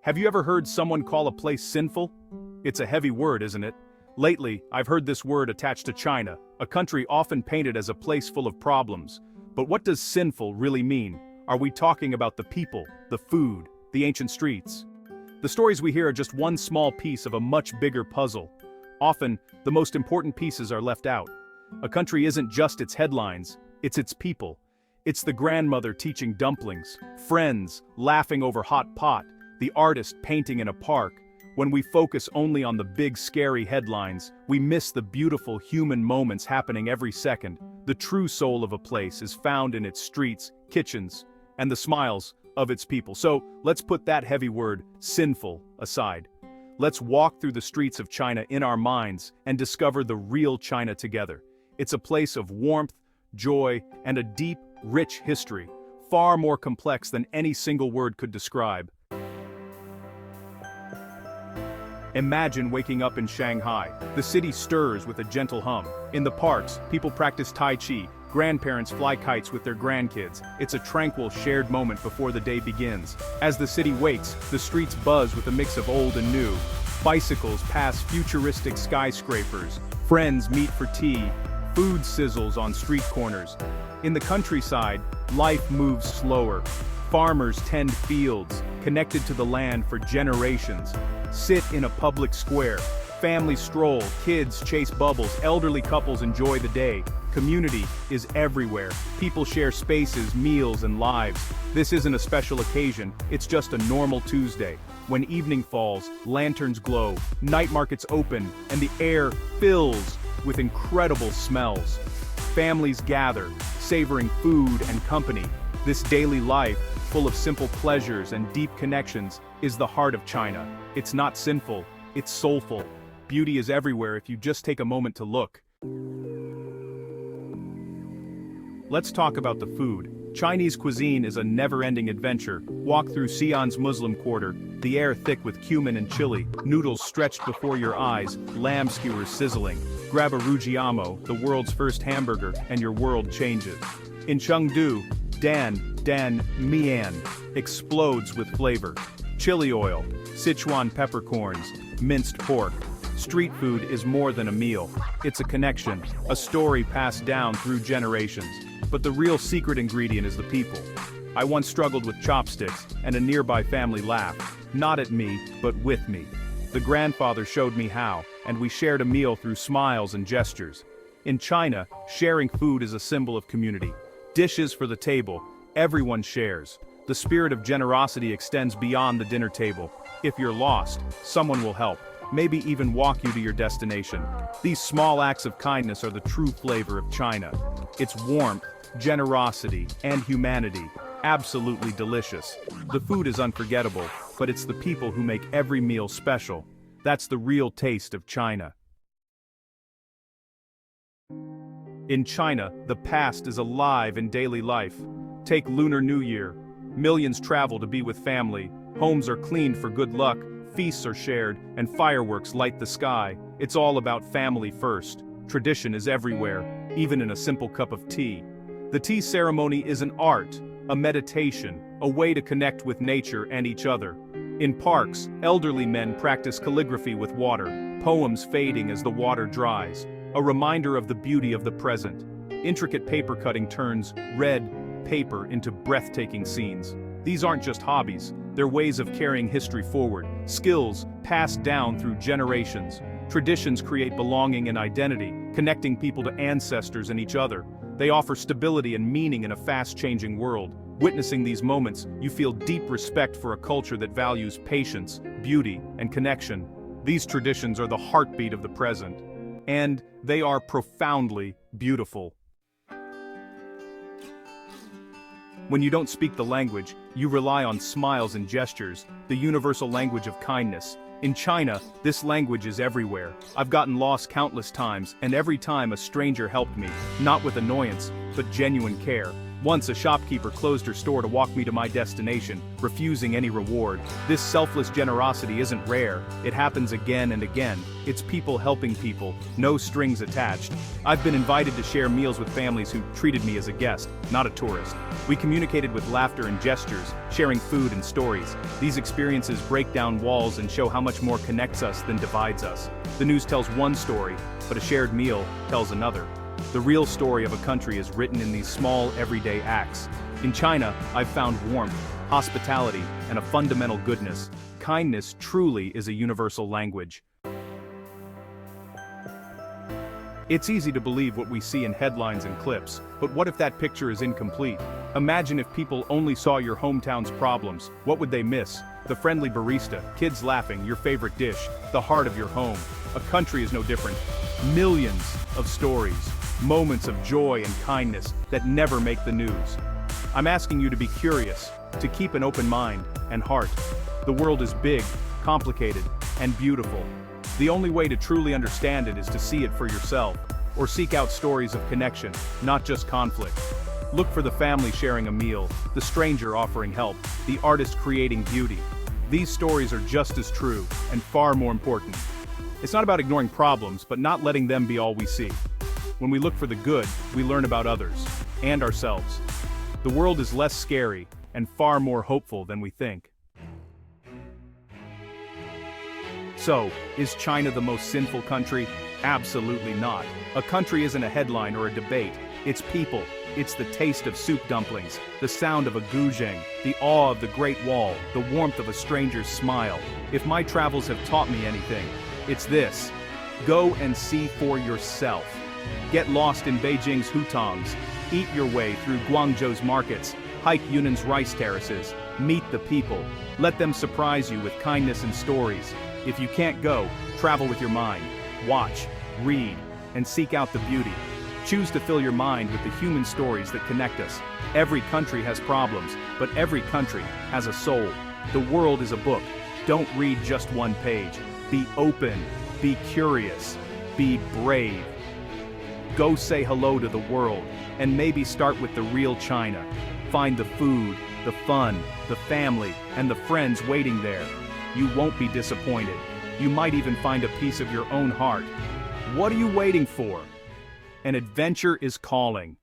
Have you ever heard someone call a place sinful? It's a heavy word, isn't it? Lately, I've heard this word attached to China, a country often painted as a place full of problems. But what does sinful really mean? Are we talking about the people, the food, the ancient streets? The stories we hear are just one small piece of a much bigger puzzle. Often, the most important pieces are left out. A country isn't just its headlines, it's its people. It's the grandmother teaching dumplings, friends laughing over hot pot, the artist painting in a park. When we focus only on the big scary headlines, we miss the beautiful human moments happening every second. The true soul of a place is found in its streets, kitchens, and the smiles of its people. So, let's put that heavy word, sinful, aside. Let's walk through the streets of China in our minds and discover the real China together. It's a place of warmth, joy, and a deep, rich history, far more complex than any single word could describe. Imagine waking up in Shanghai. The city stirs with a gentle hum. In the parks, people practice Tai Chi, grandparents fly kites with their grandkids. It's a tranquil, shared moment before the day begins. As the city wakes, the streets buzz with a mix of old and new. Bicycles pass futuristic skyscrapers. Friends meet for tea. Food sizzles on street corners. In the countryside, life moves slower. Farmers tend fields, connected to the land for generations. Sit in a public square. Families stroll, kids chase bubbles, elderly couples enjoy the day. Community is everywhere. People share spaces, meals, and lives. This isn't a special occasion, it's just a normal Tuesday. When evening falls, lanterns glow, night markets open, and the air fills with incredible smells. Families gather, savoring food and company. This daily life, full of simple pleasures and deep connections, is the heart of China. It's not sinful, it's soulful. Beauty is everywhere if you just take a moment to look. Let's talk about the food. Chinese cuisine is a never-ending adventure. Walk through Xi'an's Muslim quarter, the air thick with cumin and chili, noodles stretched before your eyes, lamb skewers sizzling. Grab a rujiamo, the world's first hamburger, and your world changes. In Chengdu, Dan Mian explodes with flavor. Chili oil, Sichuan peppercorns, minced pork. Street food is more than a meal. It's a connection, a story passed down through generations. But the real secret ingredient is the people. I once struggled with chopsticks, and a nearby family laughed, not at me, but with me. The grandfather showed me how, and we shared a meal through smiles and gestures. In China, sharing food is a symbol of community. Dishes for the table, everyone shares. The spirit of generosity extends beyond the dinner table. If you're lost, someone will help, maybe even walk you to your destination. These small acts of kindness are the true flavor of China. It's warmth, generosity, and humanity. Absolutely delicious. The food is unforgettable, but it's the people who make every meal special. That's the real taste of China. In China, the past is alive in daily life. Take Lunar New Year. Millions travel to be with family. Homes are cleaned for good luck, feasts are shared, and fireworks light the sky. It's all about family first. Tradition is everywhere, even in a simple cup of tea. The tea ceremony is an art, a meditation, a way to connect with nature and each other. In parks, elderly men practice calligraphy with water, poems fading as the water dries, a reminder of the beauty of the present. Intricate paper cutting turns red paper into breathtaking scenes. These aren't just hobbies, they're ways of carrying history forward, skills passed down through generations. Traditions create belonging and identity, connecting people to ancestors and each other. They offer stability and meaning in a fast-changing world. Witnessing these moments, you feel deep respect for a culture that values patience, beauty, and connection. These traditions are the heartbeat of the present, and they are profoundly beautiful. When you don't speak the language, you rely on smiles and gestures, the universal language of kindness. In China, this language is everywhere. I've gotten lost countless times, and every time a stranger helped me, not with annoyance, but genuine care. Once a shopkeeper closed her store to walk me to my destination, refusing any reward. This selfless generosity isn't rare, it happens again and again. It's people helping people, no strings attached. I've been invited to share meals with families who treated me as a guest, not a tourist. We communicated with laughter and gestures, sharing food and stories. These experiences break down walls and show how much more connects us than divides us. The news tells one story, but a shared meal tells another. The real story of a country is written in these small, everyday acts. In China, I've found warmth, hospitality, and a fundamental goodness. Kindness truly is a universal language. It's easy to believe what we see in headlines and clips, but what if that picture is incomplete? Imagine if people only saw your hometown's problems. What would they miss? The friendly barista, kids laughing, your favorite dish, the heart of your home. A country is no different. Millions of stories, moments of joy and kindness that never make the news. I'm asking you to be curious, to keep an open mind and heart. The world is big, complicated, and beautiful. The only way to truly understand it is to see it for yourself, or seek out stories of connection, not just conflict. Look for the family sharing a meal, the stranger offering help, the artist creating beauty. These stories are just as true, and far more important. It's not about ignoring problems, but not letting them be all we see. When we look for the good, we learn about others, and ourselves. The world is less scary, and far more hopeful than we think. So, is China the most sinful country? Absolutely not. A country isn't a headline or a debate. It's people. It's the taste of soup dumplings, the sound of a guzheng, the awe of the Great Wall, the warmth of a stranger's smile. If my travels have taught me anything, it's this. Go and see for yourself. Get lost in Beijing's hutongs. Eat your way through Guangzhou's markets. Hike Yunnan's rice terraces. Meet the people. Let them surprise you with kindness and stories. If you can't go, travel with your mind. Watch, read, and seek out the beauty. Choose to fill your mind with the human stories that connect us. Every country has problems, but every country has a soul. The world is a book. Don't read just one page. Be open, be curious, be brave. Go say hello to the world, and maybe start with the real China. Find the food, the fun, the family, and the friends waiting there. You won't be disappointed. You might even find a piece of your own heart. What are you waiting for? An adventure is calling.